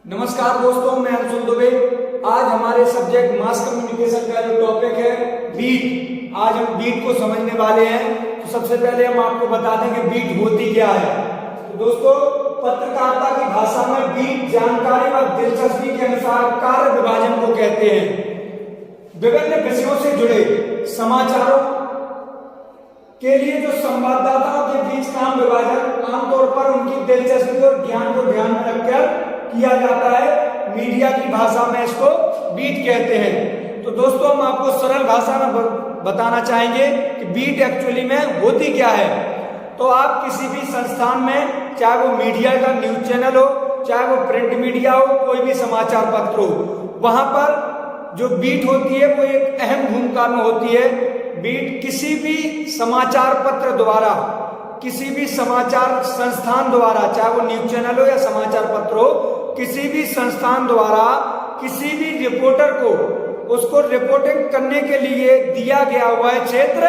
नमस्कार दोस्तों, मैं अंशुल दुबे। आज हमारे सब्जेक्ट मास कम्युनिकेशन का जो टॉपिक है बीट, आज हम बीट को समझने वाले हैं। तो सबसे पहले हम आपको बता दें कि बीट होती क्या है। तो दोस्तों, पत्रकारिता की भाषा में बीट जानकारी व दिलचस्पी के अनुसार कार्य विभाजन को कहते हैं। विभिन्न विषयों से जुड़े समाचारों के लिए जो संवाददाताओं के बीच काम विभाजन आमतौर पर उनकी दिलचस्पी और ज्ञान को ध्यान में रखकर किया जाता है। मीडिया की भाषा में इसको बीट कहते हैं। तो दोस्तों, हम आपको सरल भाषा में बताना चाहेंगे कि बीट एक्चुअली में होती क्या है। तो आप किसी भी संस्थान में, चाहे वो मीडिया का न्यूज चैनल हो, चाहे वो प्रिंट मीडिया हो, कोई भी समाचार पत्र हो, वहां पर जो बीट होती है वो एक अहम भूमिका में होती है। बीट किसी भी समाचार पत्र द्वारा, किसी भी समाचार संस्थान द्वारा, चाहे वो न्यूज चैनल हो या समाचार पत्र हो, किसी भी संस्थान द्वारा किसी भी रिपोर्टर को उसको रिपोर्टिंग करने के लिए दिया गया हुआ है क्षेत्र,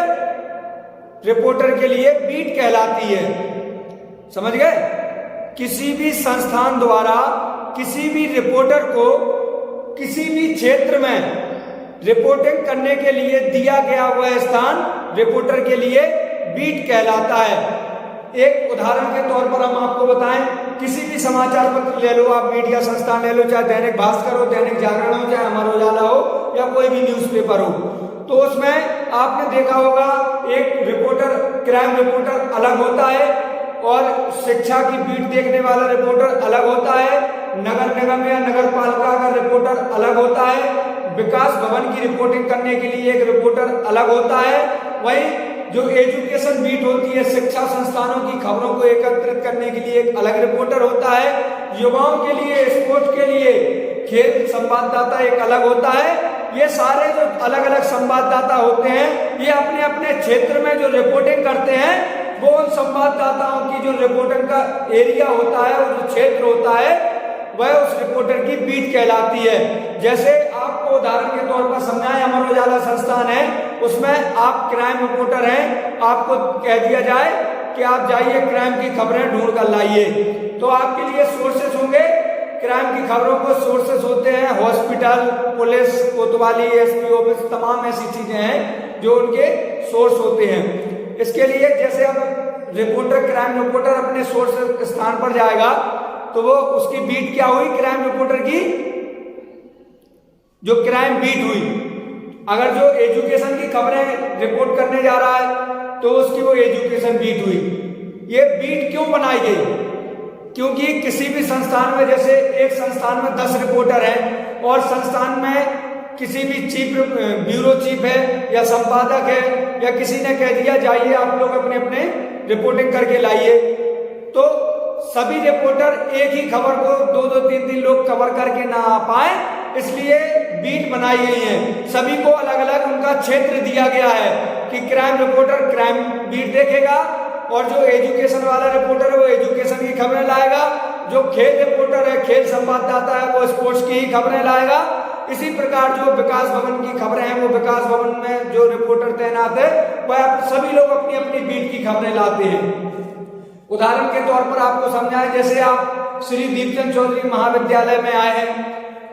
रिपोर्टर के लिए बीट कहलाती है। समझ गए? किसी भी संस्थान द्वारा किसी भी रिपोर्टर को किसी भी क्षेत्र में रिपोर्टिंग करने के लिए दिया गया हुआ स्थान रिपोर्टर के लिए बीट कहलाता है। एक उदाहरण के तौर पर हम आपको बताएं, किसी भी समाचार पत्र ले लो, आप मीडिया संस्थान ले लो, चाहे दैनिक भास्कर हो, दैनिक जागरण हो, चाहे अमर उजाला हो या कोई भी न्यूज़पेपर हो, तो उसमें आपने देखा होगा एक रिपोर्टर, क्राइम रिपोर्टर अलग होता है और शिक्षा की बीट देखने वाला रिपोर्टर अलग होता है, नगर निगम या नगर पालिका का रिपोर्टर अलग होता है, विकास भवन की रिपोर्टिंग करने के लिए एक रिपोर्टर अलग होता है। वहीं जो एजुकेशन बीट होती है, शिक्षा संस्थानों की खबरों को एकत्रित करने के लिए एक अलग रिपोर्टर होता है। युवाओं के लिए, स्पोर्ट्स के लिए खेल संवाददाता एक अलग होता है। ये सारे जो अलग अलग संवाददाता होते हैं, ये अपने अपने क्षेत्र में जो रिपोर्टिंग करते हैं, वो उन संवाददाताओं की जो रिपोर्टिंग का एरिया होता है, वो जो क्षेत्र होता है, वह उस रिपोर्टर की बीट कहलाती है। जैसे आपको उदाहरण के तौर पर समझाएं, अमर उजाला संस्थान है, उसमें आप क्राइम रिपोर्टर हैं, आपको कह दिया जाए कि आप जाइए क्राइम की खबरें ढूंढ कर लाइए, तो आपके लिए सोर्सेस होंगे। क्राइम की खबरों को सोर्सेस होते हैं हॉस्पिटल, पुलिस, कोतवाली, एसपी ऑफिस, तमाम ऐसी चीजें हैं जो उनके सोर्स होते हैं। इसके लिए जैसे अब रिपोर्टर, क्राइम रिपोर्टर अपने सोर्स स्थान पर जाएगा तो वो उसकी बीट क्या हुई, क्राइम रिपोर्टर की जो क्राइम बीट हुई। अगर जो एजुकेशन की खबरें रिपोर्ट करने जा रहा है तो उसकी वो एजुकेशन बीट हुई। ये बीट क्यों बनाई गई? क्योंकि किसी भी संस्थान में, जैसे एक संस्थान में 10 रिपोर्टर हैं और संस्थान में किसी भी चीफ, ब्यूरो चीफ है या संपादक है, या किसी ने कह दिया जाइए आप लोग अपने अपने रिपोर्टिंग करके लाइए, तो सभी रिपोर्टर एक ही खबर को 2-2, 3-3 लोग कवर करके ना आ पाए, इसलिए बीट बनाई गई है। सभी को अलग अलग उनका क्षेत्र दिया गया है कि क्राइम रिपोर्टर क्राइम बीट देखेगा, और जो एजुकेशन वाला रिपोर्टर है वो एजुकेशन की खबरें लाएगा, जो खेल रिपोर्टर है, खेल संवाददाता है, वो स्पोर्ट्स की ही खबरें लाएगा। इसी प्रकार जो विकास भवन की खबरें हैं, वो विकास भवन में जो रिपोर्टर तैनात है वह सभी लोग अपनी अपनी बीट की खबरें लाते हैं। उदाहरण के तौर पर आपको समझाएं, जैसे आप श्री दीपचंद चौधरी महाविद्यालय में आए हैं,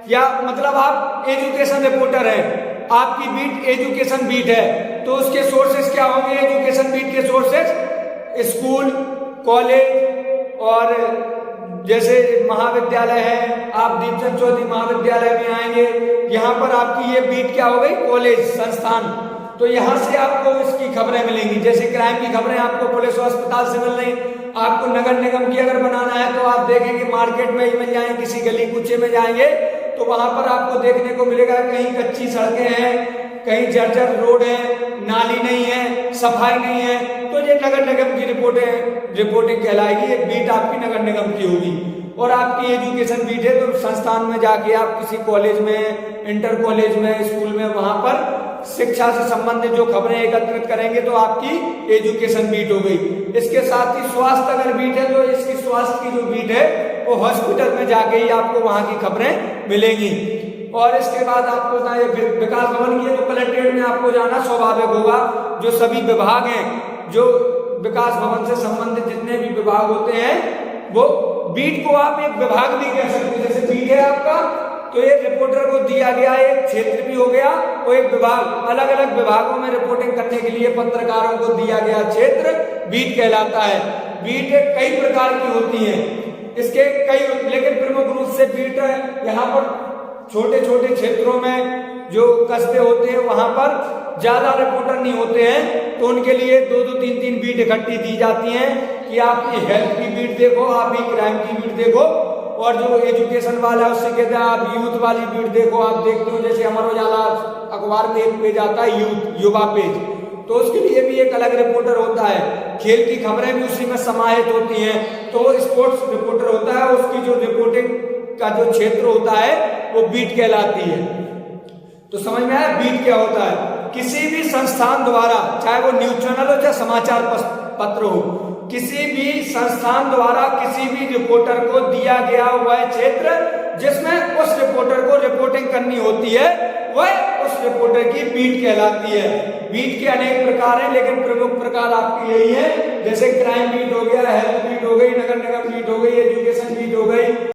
या मतलब आप एजुकेशन रिपोर्टर हैं, आपकी बीट एजुकेशन बीट है, तो उसके सोर्सेस क्या होंगे? एजुकेशन बीट के सोर्सेस स्कूल, कॉलेज, और जैसे महाविद्यालय है, आप दीपचंद चौधरी महाविद्यालय में आएंगे, यहाँ पर आपकी ये बीट क्या हो गई? कॉलेज, संस्थान। तो यहाँ से आपको इसकी खबरें मिलेंगी। जैसे क्राइम की खबरें आपको पुलिस अस्पताल से मिल रही, आपको नगर निगम की अगर बनाना है तो आप देखेंगे मार्केट में ही मिल जाएंगे, किसी गली कूचे में जाएंगे तो वहां पर आपको देखने को मिलेगा कहीं कच्ची सड़कें हैं, कहीं जर्जर रोड है, नाली नहीं है, सफाई नहीं है, तो ये नगर निगम की रिपोर्टिंग कहलाएगी। एक बीट आपकी नगर निगम की होगी। और आपकी एजुकेशन बीट है तो संस्थान में जाके आप किसी कॉलेज में, इंटर कॉलेज में, स्कूल में, वहां पर शिक्षा से संबंधित जो खबरें एकत्रित करेंगे तो आपकी एजुकेशन बीट हो गई। इसके साथ ही स्वास्थ्य अगर बीट है तो इसकी स्वास्थ्य की जो बीट है वो हॉस्पिटल में जाके ही आपको वहां की खबरें मिलेंगी। और इसके बाद आपको विकास भवन की है तो कलेक्ट्रेट में आपको जाना स्वाभाविक होगा। जो सभी विभाग हैं, जो विकास भवन से संबंधित जितने भी विभाग होते हैं वो बीट को आप एक विभाग भी कह सकते हैं। जैसे बीट है आपका, तो एक रिपोर्टर को दिया गया एक क्षेत्र भी हो गया और एक विभाग, अलग अलग विभागों में रिपोर्टिंग करने के लिए पत्रकारों को दिया गया क्षेत्र बीट कहलाता है। बीट कई प्रकार की होती है, इसके कई, लेकिन प्रमुख रूप से बीट यहाँ पर छोटे छोटे क्षेत्रों में जो कस्बे होते हैं वहां पर ज्यादा रिपोर्टर नहीं होते हैं, तो उनके लिए 2-2, 3-3 बीट इकट्ठी दी जाती हैं कि आप ये हेल्थ की बीट देखो, आप ये क्राइम की बीट देखो, और जो एजुकेशन वाला है उससे कहते हैं आप यूथ वाली बीट देखो। आप देखते हो जैसे अमर उजाला अखबार में एक पेज आता है युवा पेज, तो उसके लिए भी एक अलग रिपोर्टर होता है। खेल की खबरें भी उसी में समाहित होती हैं, तो स्पोर्ट्स रिपोर्टर होता है, उसकी जो रिपोर्टिंग का जो क्षेत्र होता है वो बीट कहलाती है। तो समझ में आया बीट क्या होता है। किसी भी संस्थान द्वारा, चाहे वो न्यूज चैनल हो चाहे समाचार पत्र हो, किसी भी संस्थान द्वारा किसी भी रिपोर्टर को दिया गया वह क्षेत्र जिसमें उस रिपोर्टर को रिपोर्टिंग करनी होती है, वह उस रिपोर्टर की बीट कहलाती है। बीट के अनेक प्रकार हैं, लेकिन प्रमुख प्रकार आपकी यही है, जैसे क्राइम बीट हो गया, हेल्थ बीट हो गई, नगर निगम बीट हो गई, एजुकेशन बीट हो गई।